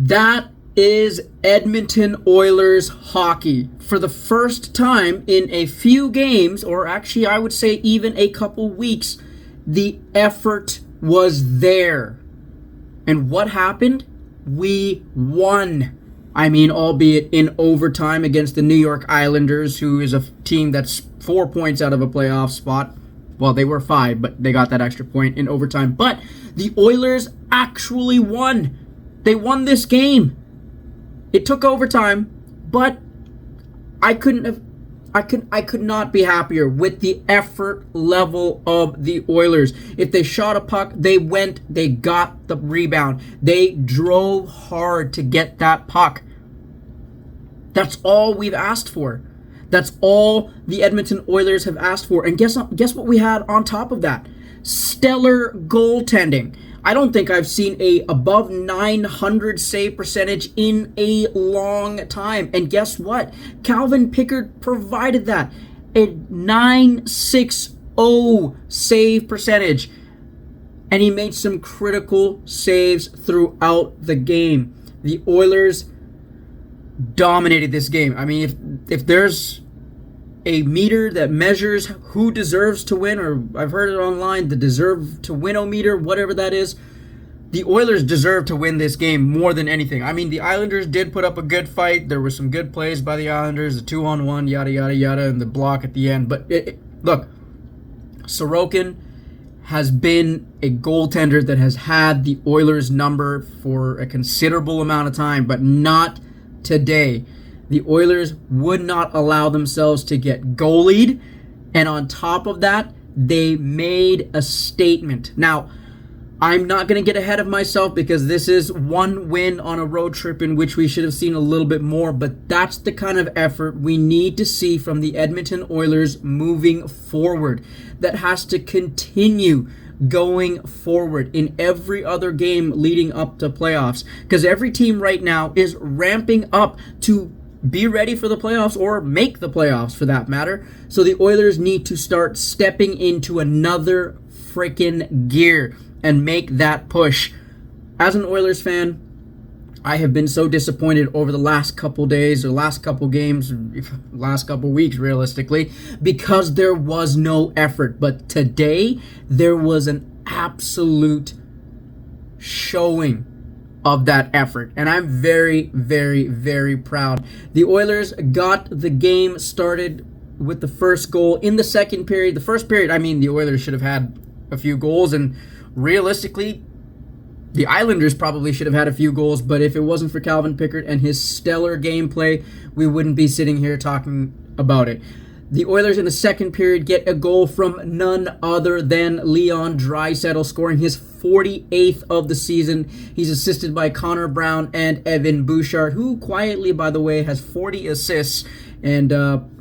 That is Edmonton Oilers hockey. For the first time in a few games, or actually I would say even a couple weeks, the effort was there. And what happened? We won. I mean, albeit in overtime against the New York Islanders, who is a team that's 4 points out of a playoff spot. Well, they were 5, but they got that extra point in overtime. But the Oilers actually won. They won this game. It took overtime, but I could not be happier with the effort level of the Oilers. If they shot a puck, they got the rebound. They drove hard to get that puck. That's all we've asked for. That's all the Edmonton Oilers have asked for. And guess what we had on top of that? Stellar goaltending. I don't think I've seen a above 900 save percentage in a long time. And guess what? Calvin Pickard provided that. A 960 save percentage. And he made some critical saves throughout the game. The Oilers dominated this game. I mean, if there's a meter that measures who deserves to win, or I've heard it online, the deserve to win-o-meter, whatever that is, the Oilers deserve to win this game more than anything. I mean, the Islanders did put up a good fight. There were some good plays by the Islanders, the 2-on-1, yada, yada, yada, and the block at the end. But look, Sorokin has been a goaltender that has had the Oilers number for a considerable amount of time, but not today. The Oilers would not allow themselves to get goalied, and on top of that, they made a statement. Now, I'm not going to get ahead of myself because this is one win on a road trip in which we should have seen a little bit more, but that's the kind of effort we need to see from the Edmonton Oilers moving forward. That has to continue going forward in every other game leading up to playoffs, because every team right now is ramping up to be ready for the playoffs or make the playoffs for that matter. So the Oilers need to start stepping into another freaking gear and make that push. As an Oilers fan, I have been so disappointed over the last couple days or last couple games, last couple weeks realistically, because there was no effort. But today, there was an absolute showing of that effort, and I'm very, very, very proud. The Oilers got the game started with the first goal in the second period. The first period, I mean, the Oilers should have had a few goals, and realistically, the Islanders probably should have had a few goals, but if it wasn't for Calvin Pickard and his stellar gameplay, we wouldn't be sitting here talking about it. The Oilers in the second period get a goal from none other than Leon Draisaitl, scoring his 48th of the season. He's assisted by Connor Brown and Evan Bouchard, who quietly, by the way, has 40 assists. And I'm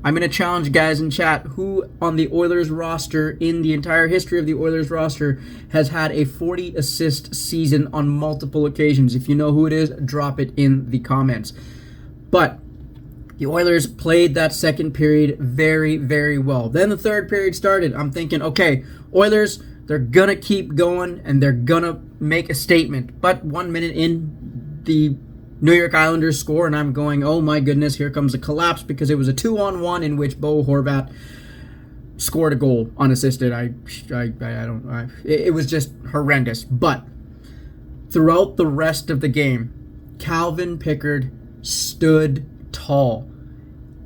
going to challenge guys in chat, who on the Oilers roster, in the entire history of the Oilers roster, has had a 40 assist season on multiple occasions. If you know who it is, drop it in the comments. But the Oilers played that second period very, very well. Then the third period started. I'm thinking, okay, Oilers, they're going to keep going and they're going to make a statement. But 1 minute in, the New York Islanders score, and I'm going, oh my goodness, here comes a collapse, because it was a 2-on-1 in which Bo Horvat scored a goal unassisted. It was just horrendous. But throughout the rest of the game, Calvin Pickard stood tall.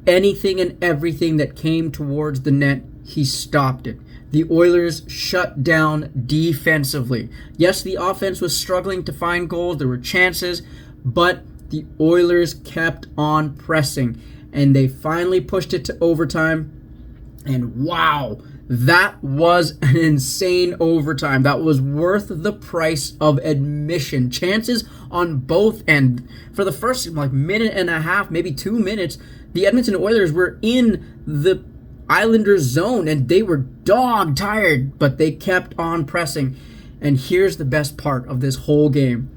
Anything and everything that came towards the net, he stopped it. The Oilers shut down defensively. Yes, the offense was struggling to find goals. There were chances, but the Oilers kept on pressing, and they finally pushed it to overtime. And wow, that was an insane overtime. That was worth the price of admission. Chances on both ends. For the first minute and a half, maybe 2 minutes, the Edmonton Oilers were in the Islanders zone and they were dog tired, but they kept on pressing. And here's the best part of this whole game.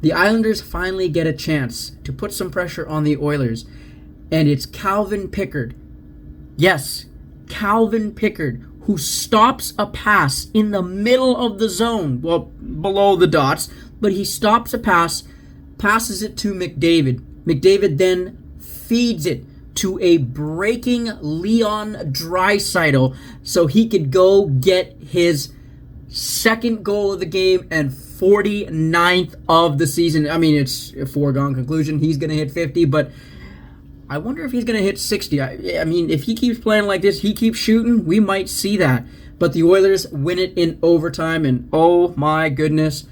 The Islanders finally get a chance to put some pressure on the Oilers, and it's Calvin Pickard. Yes, Calvin Pickard, who stops a pass in the middle of the zone, well, below the dots, But he stops a pass, passes it to McDavid. McDavid then feeds it to a breaking Leon Draisaitl so he could go get his second goal of the game and 49th of the season. I mean, it's a foregone conclusion. He's going to hit 50, but I wonder if he's going to hit 60. I mean, if he keeps playing like this, he keeps shooting, we might see that. But the Oilers win it in overtime, and oh my goodness,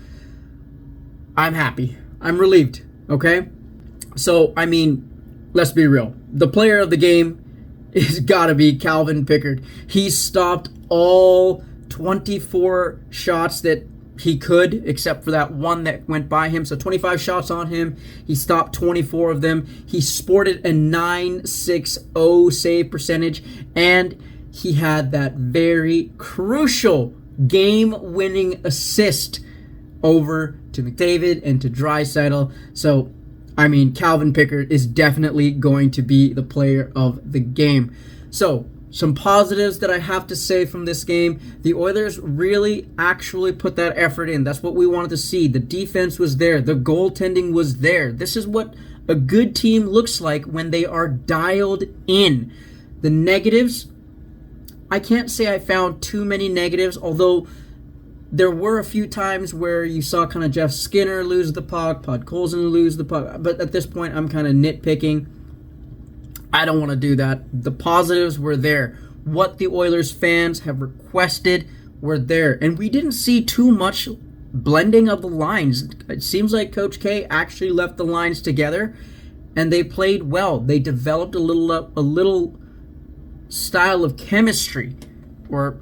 I'm happy. I'm relieved, okay? So, I mean, let's be real. The player of the game is got to be Calvin Pickard. He stopped all 24 shots that he could, except for that one that went by him. So 25 shots on him. He stopped 24 of them. He sported a .960 save percentage, and he had that very crucial game-winning assist over to McDavid and to Draisaitl. So, I mean, Calvin Pickard is definitely going to be the player of the game. So, some positives that I have to say from this game. The Oilers really actually put that effort in. That's what we wanted to see. The defense was there. The goaltending was there. This is what a good team looks like when they are dialed in. The negatives, I can't say I found too many negatives, although there were a few times where you saw kind of Jeff Skinner lose the puck, Podkolzin lose the puck, but at this point I'm kind of nitpicking. I don't want to do that. The positives were there. What the Oilers fans have requested were there. And we didn't see too much blending of the lines. It seems like Coach K actually left the lines together, and they played well. They developed a little style of chemistry, or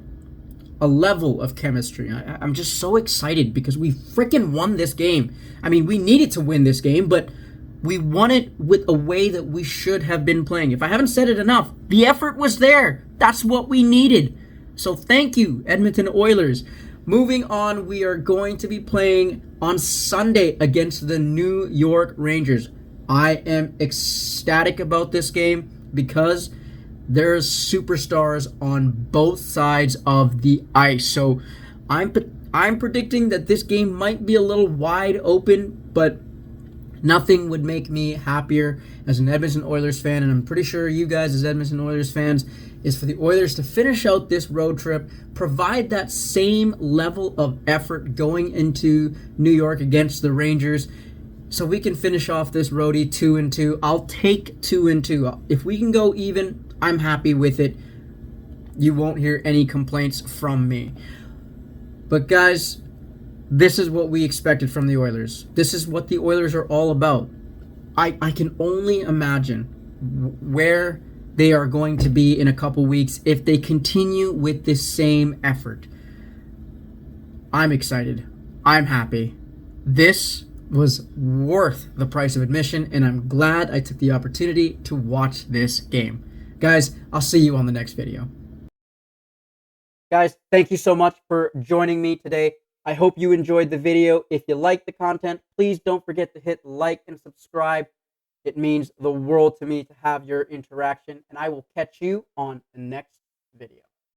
a level of chemistry. I'm just so excited because we freaking won this game. I mean, we needed to win this game, but we won it with a way that we should have been playing. If I haven't said it enough, the effort was there. That's what we needed. So thank you, Edmonton Oilers. Moving on, we are going to be playing on Sunday against the New York Rangers. I am ecstatic about this game because there's superstars on both sides of the ice. So I'm predicting that this game might be a little wide open, but nothing would make me happier as an Edmonton Oilers fan, and I'm pretty sure you guys as Edmonton Oilers fans, is for the Oilers to finish out this road trip, provide that same level of effort going into New York against the Rangers, so we can finish off this roadie 2-2. I'll take 2-2. If we can go even, I'm happy with it. You won't hear any complaints from me. But guys, this is what we expected from the Oilers. This is what the Oilers are all about. I can only imagine where they are going to be in a couple weeks if they continue with this same effort. I'm excited. I'm happy. This was worth the price of admission, and I'm glad I took the opportunity to watch this game. Guys, I'll see you on the next video. Guys, thank you so much for joining me today. I hope you enjoyed the video. If you like the content, please don't forget to hit like and subscribe. It means the world to me to have your interaction, and I will catch you on the next video.